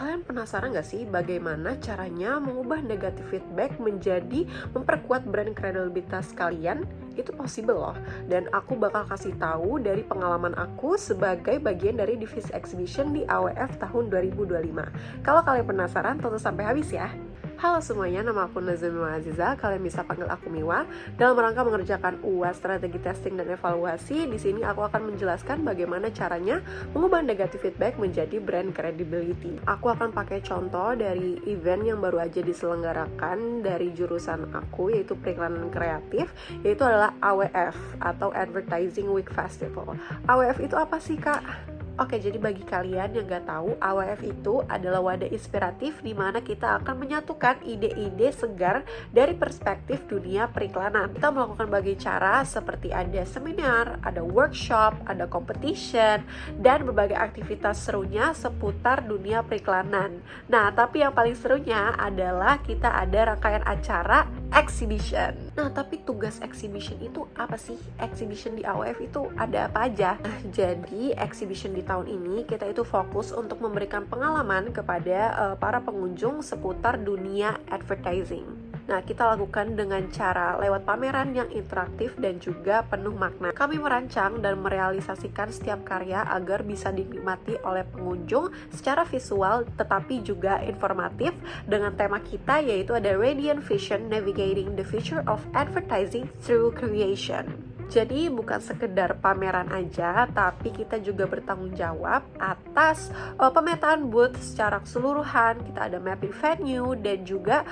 Kalian penasaran gak sih bagaimana caranya mengubah negatif feedback menjadi memperkuat brand kredibilitas kalian? Itu possible loh. Dan aku bakal kasih tahu dari pengalaman aku sebagai bagian dari divisi exhibition di AWF tahun 2025. Kalau kalian penasaran, tonton sampai habis ya. Halo semuanya, nama aku Nazmi Aziza. Kalian bisa panggil aku Miwa. Dalam rangka mengerjakan UAS strategi testing dan evaluasi, di sini aku akan menjelaskan bagaimana caranya mengubah negative feedback menjadi brand credibility. Aku akan pakai contoh dari event yang baru aja diselenggarakan dari jurusan aku, yaitu periklanan kreatif, yaitu adalah AWF atau Advertising Week Festival. AWF itu apa sih, Kak? Oke, jadi bagi kalian yang gak tahu, AWF itu adalah wadah inspiratif di mana kita akan menyatukan ide-ide segar dari perspektif dunia periklanan. Kita melakukan berbagai cara seperti ada seminar, ada workshop, ada competition, dan berbagai aktivitas serunya seputar dunia periklanan. Nah, tapi yang paling serunya adalah kita ada rangkaian acara exhibition. Nah, tapi tugas exhibition itu apa sih? Exhibition di AWF itu ada apa aja? Nah, jadi exhibition di tahun ini kita itu fokus untuk memberikan pengalaman kepada para pengunjung seputar dunia advertising. Nah, kita lakukan dengan cara lewat pameran yang interaktif dan juga penuh makna. Kami merancang dan merealisasikan setiap karya agar bisa dinikmati oleh pengunjung secara visual tetapi juga informatif dengan tema kita yaitu ada Radiant Vision Navigating the Future of Advertising Through Creation. Jadi bukan sekedar pameran aja, tapi kita juga bertanggung jawab atas pemetaan booth secara keseluruhan. Kita ada mapping venue dan juga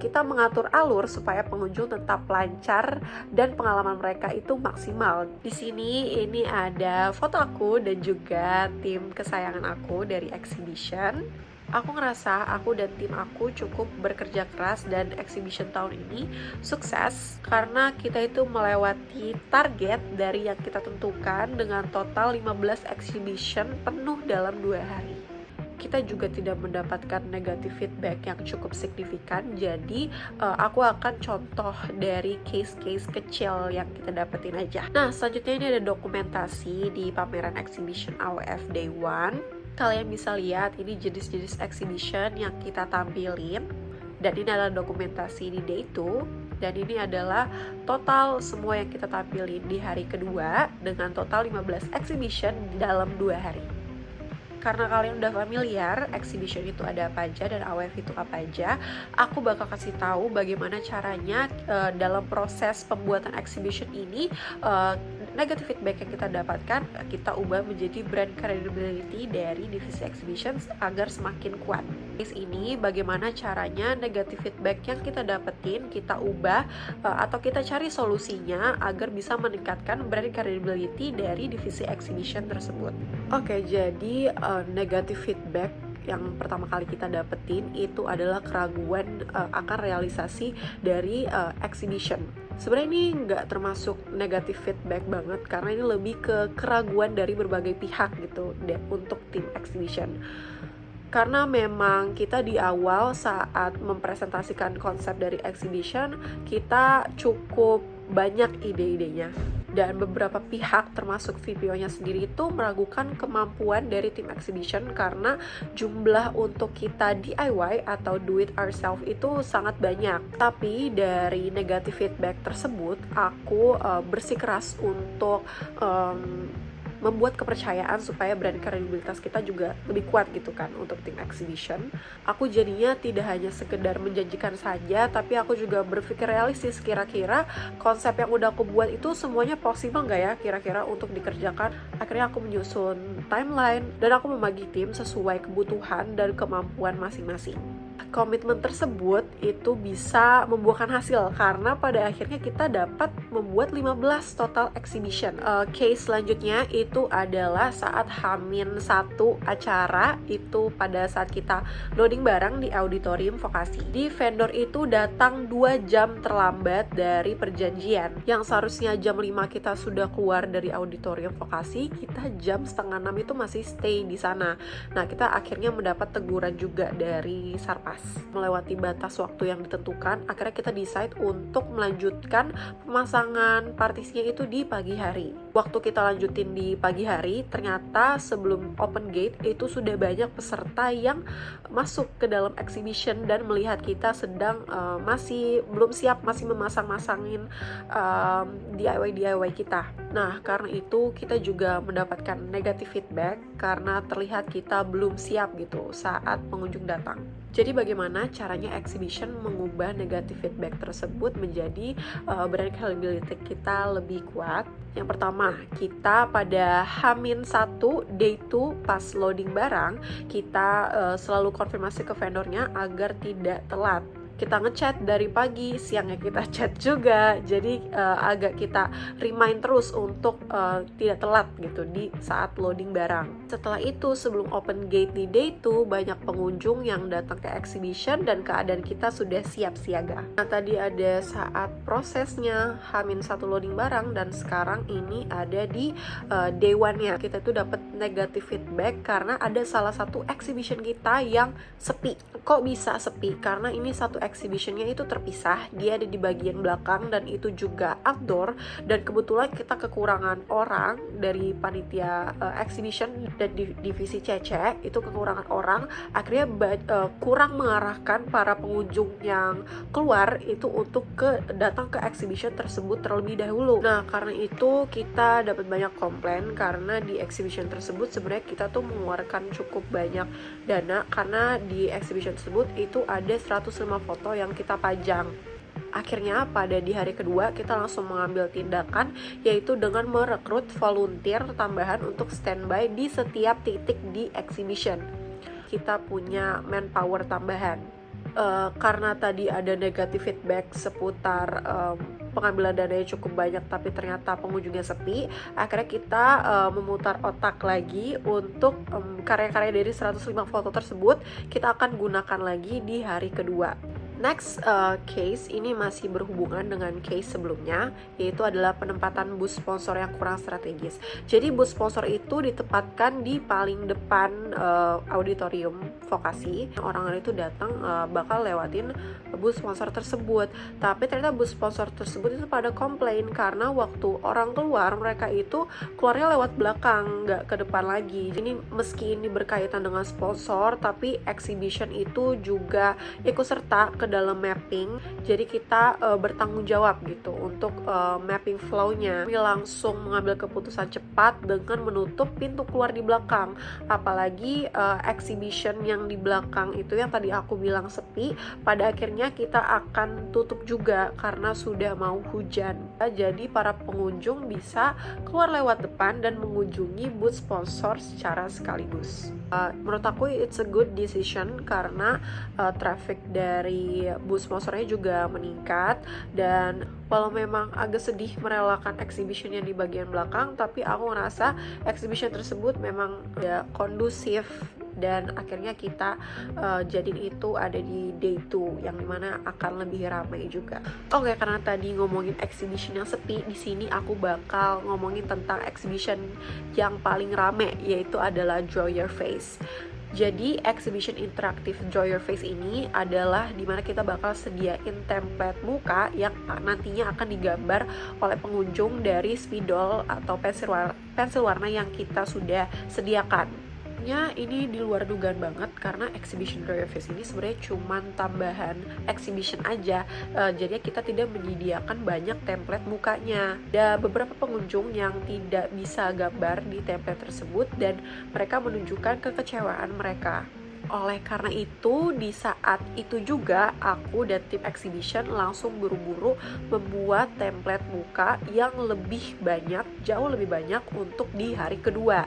kita mengatur alur supaya pengunjung tetap lancar dan pengalaman mereka itu maksimal. Di sini ini ada foto aku dan juga tim kesayangan aku dari exhibition. Aku ngerasa aku dan tim aku cukup bekerja keras dan exhibition tahun ini sukses karena kita itu melewati target dari yang kita tentukan dengan total 15 exhibition penuh dalam 2 hari. Kita juga tidak mendapatkan negative feedback yang cukup signifikan, jadi aku akan contoh dari case-case kecil yang kita dapetin aja. Nah, selanjutnya ini ada dokumentasi di pameran exhibition AWF Day 1. Kalian bisa lihat ini jenis-jenis exhibition yang kita tampilin, dan ini adalah dokumentasi di day 2, dan ini adalah total semua yang kita tampilin di hari kedua dengan total 15 exhibition dalam 2 hari. Karena kalian udah familiar exhibition itu ada apa aja dan AWF itu apa aja, aku bakal kasih tahu bagaimana caranya dalam proses pembuatan exhibition ini negative feedback yang kita dapatkan kita ubah menjadi brand credibility dari divisi exhibitions agar semakin kuat. Di sini bagaimana caranya negative feedback yang kita dapetin kita ubah atau kita cari solusinya agar bisa meningkatkan brand credibility dari divisi exhibition tersebut. Oke, jadi negative feedback yang pertama kali kita dapetin itu adalah keraguan akan realisasi dari exhibition. Sebenarnya ini nggak termasuk negative feedback banget karena ini lebih ke keraguan dari berbagai pihak gitu untuk tim exhibition. Karena memang kita di awal saat mempresentasikan konsep dari exhibition kita cukup banyak ide-idenya. Dan beberapa pihak termasuk VPO-nya sendiri itu meragukan kemampuan dari tim exhibition karena jumlah untuk kita DIY atau do it ourselves itu sangat banyak. Tapi dari negative feedback tersebut aku bersikeras untuk membuat kepercayaan supaya brand kredibilitas kita juga lebih kuat gitu kan untuk tim exhibition. Aku jadinya tidak hanya sekedar menjanjikan saja, tapi aku juga berpikir realistis kira-kira konsep yang udah aku buat itu semuanya possible nggak ya kira-kira untuk dikerjakan. Akhirnya aku menyusun timeline dan aku membagi tim sesuai kebutuhan dan kemampuan masing-masing. Komitmen tersebut itu bisa membuahkan hasil karena pada akhirnya kita dapat membuat 15 total exhibition. Case selanjutnya itu adalah saat H-1 acara itu pada saat kita loading barang di auditorium vokasi. Di vendor itu datang 2 jam terlambat dari perjanjian. Yang seharusnya jam 5 kita sudah keluar dari auditorium vokasi, kita jam 5:30 itu masih stay di sana. Nah, kita akhirnya mendapat teguran juga dari Sarpas. Melewati batas waktu yang ditentukan, akhirnya kita decide untuk melanjutkan pemasangan partisinya itu di pagi hari. Waktu kita lanjutin di pagi hari, ternyata sebelum open gate itu sudah banyak peserta yang masuk ke dalam exhibition dan melihat kita sedang masih belum siap, masih memasang-masangin DIY kita. Nah, karena itu kita juga mendapatkan negative feedback karena terlihat kita belum siap gitu saat pengunjung datang. Jadi bagaimana caranya exhibition mengubah negative feedback tersebut menjadi brand credibility kita lebih kuat? Yang pertama, kita pada H-1 day 2 pas loading barang, kita selalu konfirmasi ke vendornya agar tidak telat. Kita ngechat dari pagi, siangnya kita chat juga, jadi agak kita remind terus untuk tidak telat gitu di saat loading barang. Setelah itu, sebelum open gate di day 2, banyak pengunjung yang datang ke exhibition dan keadaan kita sudah siap siaga. Nah, tadi ada saat prosesnya H-1 loading barang, dan sekarang ini ada di day 1-nya. Kita tuh dapat negative feedback karena ada salah satu exhibition kita yang sepi. Kok bisa sepi? Karena ini satu exhibitionnya itu terpisah, dia ada di bagian belakang dan itu juga outdoor, dan kebetulan kita kekurangan orang dari panitia exhibition dan divisi CC itu kekurangan orang, akhirnya kurang mengarahkan para pengunjung yang keluar itu untuk datang ke exhibition tersebut terlebih dahulu. Nah, karena itu kita dapat banyak komplain karena di exhibition tersebut sebenarnya kita tuh mengeluarkan cukup banyak dana karena di exhibition tersebut itu ada 105 foto yang kita pajang. Akhirnya pada di hari kedua kita langsung mengambil tindakan, yaitu dengan merekrut volunteer tambahan untuk standby di setiap titik di exhibition. Kita punya manpower tambahan. Karena tadi ada negative feedback seputar pengambilan dananya cukup banyak tapi ternyata pengunjungnya sepi, akhirnya kita memutar otak lagi untuk karya-karya dari 105 foto tersebut kita akan gunakan lagi di hari kedua. Next case ini masih berhubungan dengan case sebelumnya, yaitu adalah penempatan bus sponsor yang kurang strategis. Jadi bus sponsor itu ditempatkan di paling depan auditorium vokasi. Orang-orang itu datang bakal lewatin bus sponsor tersebut. Tapi ternyata bus sponsor tersebut itu pada komplain karena waktu orang keluar, mereka itu keluarnya lewat belakang, nggak ke depan lagi. Jadi meski ini berkaitan dengan sponsor, tapi exhibition itu juga ikut serta ke dalam mapping, jadi kita bertanggung jawab gitu untuk mapping flow-nya. Kami langsung mengambil keputusan cepat dengan menutup pintu keluar di belakang, apalagi exhibition yang di belakang itu yang tadi aku bilang sepi, pada akhirnya kita akan tutup juga karena sudah mau hujan. Jadi para pengunjung bisa keluar lewat depan dan mengunjungi booth sponsor secara sekaligus. Menurut aku it's a good decision karena traffic dari booth sponsornya juga meningkat, dan walau memang agak sedih merelakan exhibition yang di bagian belakang, tapi aku ngerasa exhibition tersebut memang ya kondusif dan akhirnya kita jadiin itu ada di day 2 yang dimana akan lebih ramai juga. Oke, karena tadi ngomongin exhibition yang sepi, di sini aku bakal ngomongin tentang exhibition yang paling rame, yaitu adalah Draw Your Face. Jadi exhibition interaktif Draw Your Face ini adalah dimana kita bakal sediain template muka yang nantinya akan digambar oleh pengunjung dari spidol atau pensil warna yang kita sudah sediakan. Ini di luar dugaan banget karena exhibition Draw Your Face ini sebenarnya cuman tambahan exhibition aja. Jadi kita tidak menyediakan banyak template mukanya. Ada beberapa pengunjung yang tidak bisa gambar di template tersebut dan mereka menunjukkan kekecewaan mereka. Oleh karena itu, di saat itu juga aku dan tim exhibition langsung buru-buru membuat template muka yang lebih banyak, jauh lebih banyak untuk di hari kedua.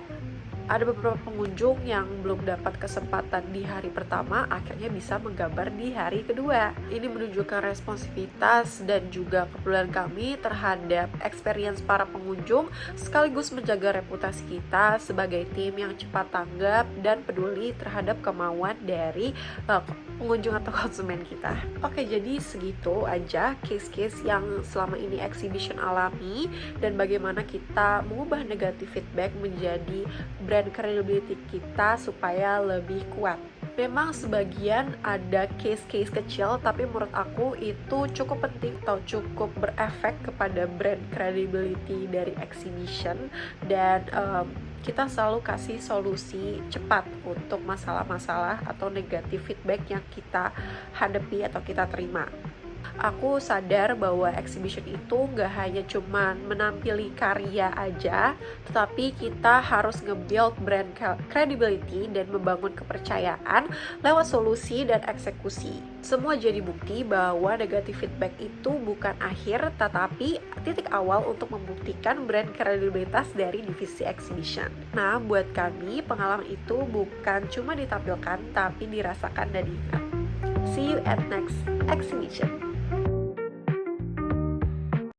Ada beberapa pengunjung yang belum dapat kesempatan di hari pertama, akhirnya bisa menggambar di hari kedua. Ini menunjukkan responsivitas dan juga kepedulian kami terhadap experience para pengunjung, sekaligus menjaga reputasi kita sebagai tim yang cepat tanggap dan peduli terhadap kemauan dari pengunjung atau konsumen kita. Oke, jadi segitu aja case-case yang selama ini exhibition alami dan bagaimana kita mengubah negative feedback menjadi brand credibility kita supaya lebih kuat. Memang sebagian ada case-case kecil, tapi menurut aku itu cukup penting atau cukup berefek kepada brand credibility dari exhibition. Dan kita selalu kasih solusi cepat untuk masalah-masalah atau negatif feedback yang kita hadapi atau kita terima. Aku sadar bahwa exhibition itu nggak hanya cuman menampili karya aja, tetapi kita harus nge-build brand credibility dan membangun kepercayaan lewat solusi dan eksekusi. Semua jadi bukti bahwa negative feedback itu bukan akhir, tetapi titik awal untuk membuktikan brand kredibilitas dari divisi exhibition. Nah, buat kami, pengalaman itu bukan cuma ditampilkan, tapi dirasakan dan diingat. See you at next exhibition.